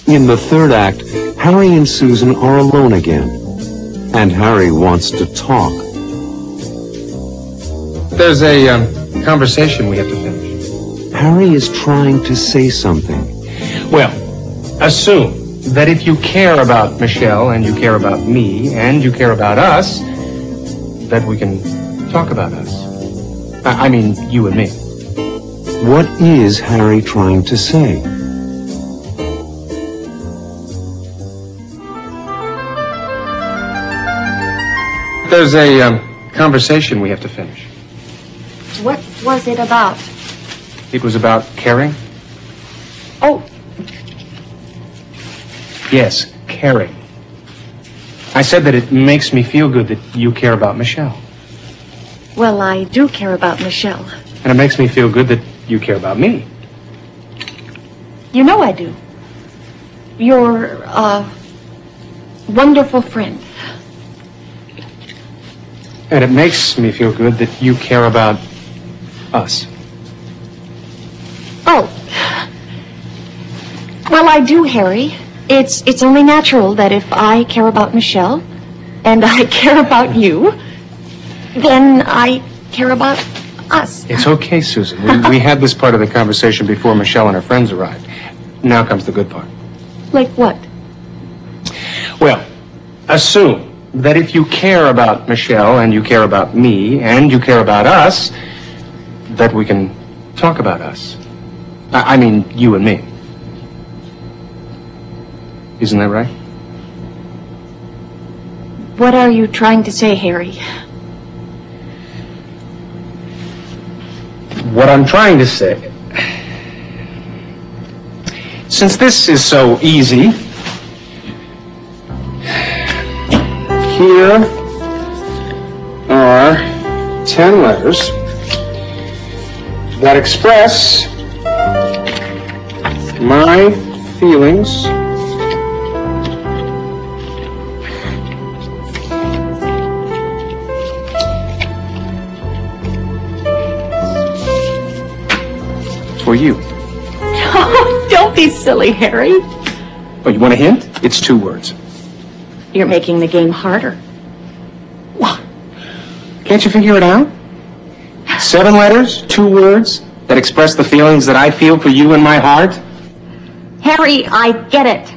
In the third act, Harry and Susan are alone again, and Harry wants to talk. There's a conversation we have to finish. Harry is trying to say something. Well, assume that if you care about Michelle and you care about me and you care about us, that we can talk about us. I mean, you and me. What is Harry trying to say? There's a conversation we have to finish. What was it about? It was about caring. Oh. Yes, caring. I said that it makes me feel good that you care about Michelle. Well, I do care about Michelle. And it makes me feel good that you care about me. You know I do. You're a wonderful friend. And it makes me feel good that you care about us. Oh. Well, I do, Harry. It's only natural that if I care about Michelle and I care about you, then I care about us. It's okay, Susan. We had this part of the conversation before Michelle and her friends arrived. Now comes the good part. Like what? Well, assume that if you care about Michelle and you care about me and you care about us, that we can talk about us. I mean, you and me. Isn't that right? What are you trying to say, Harry? What I'm trying to say, since this is so easy, here are 10 letters that express my feelings for you. Oh, don't be silly, Harry. Oh, you want a hint? It's 2 words. You're making the game harder. What? Can't you figure it out? 7 letters, 2 words that express the feelings that I feel for you in my heart? Harry, I get it.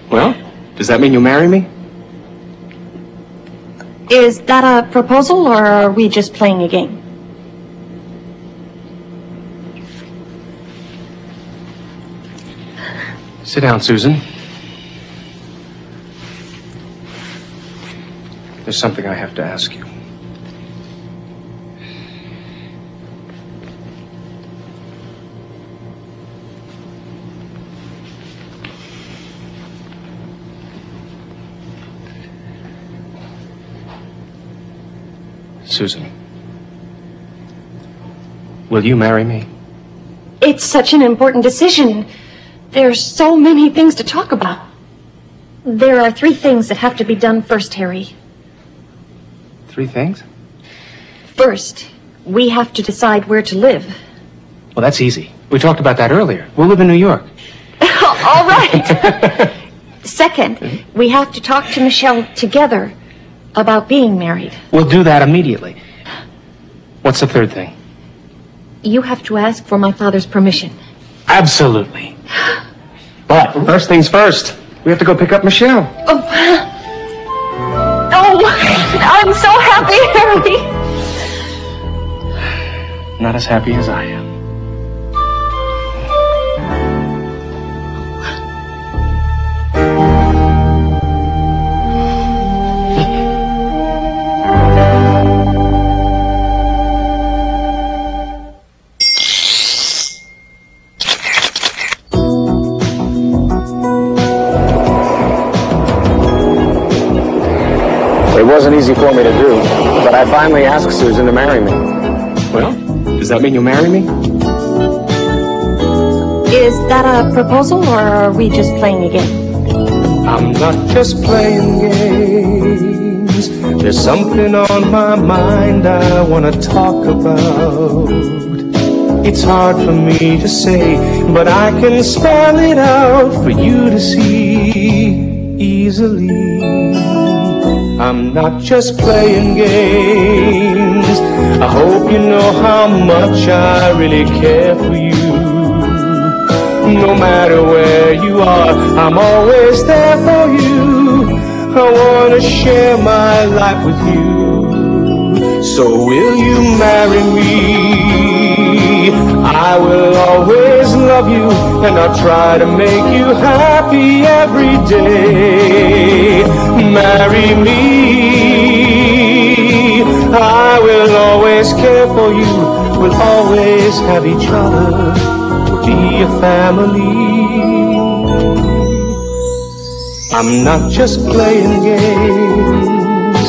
Well, does that mean you'll marry me? Is that a proposal, or are we just playing a game? Sit down, Susan. There's something I have to ask you. Susan, will you marry me? It's such an important decision. There's so many things to talk about. There are 3 things that have to be done first, Harry. 3 things? First, we have to decide where to live. Well, that's easy. We talked about that earlier. We'll live in New York. All right. Second, we have to talk to Michelle together about being married. We'll do that immediately. What's the 3rd thing? You have to ask for my father's permission. Absolutely. But first things first, we have to go pick up Michelle. Oh, I'm so happy, Harry. Not as happy as I am. It wasn't easy for me to do, but I finally asked Susan to marry me. Well, does that mean you'll marry me? Is that a proposal, or are we just playing a game? I'm not just playing games. There's something on my mind I want to talk about. It's hard for me to say, but I can spell it out for you to see easily. I'm not just playing games. I hope you know how much I really care for you. No matter where you are, I'm always there for you. I want to share my life with you. So will you marry me? I will always love you, and I'll try to make you happy every day. Marry me. I will always care for you. We'll always have each other. Be a family. I'm not just playing games.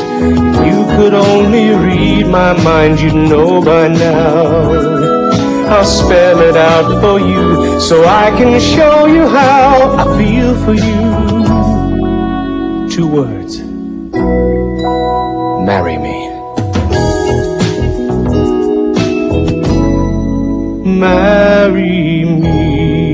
If you could only read my mind, you'd know by now. I'll spell it out for you so I can show you how I feel for you. 2 words. Marry me. Marry me.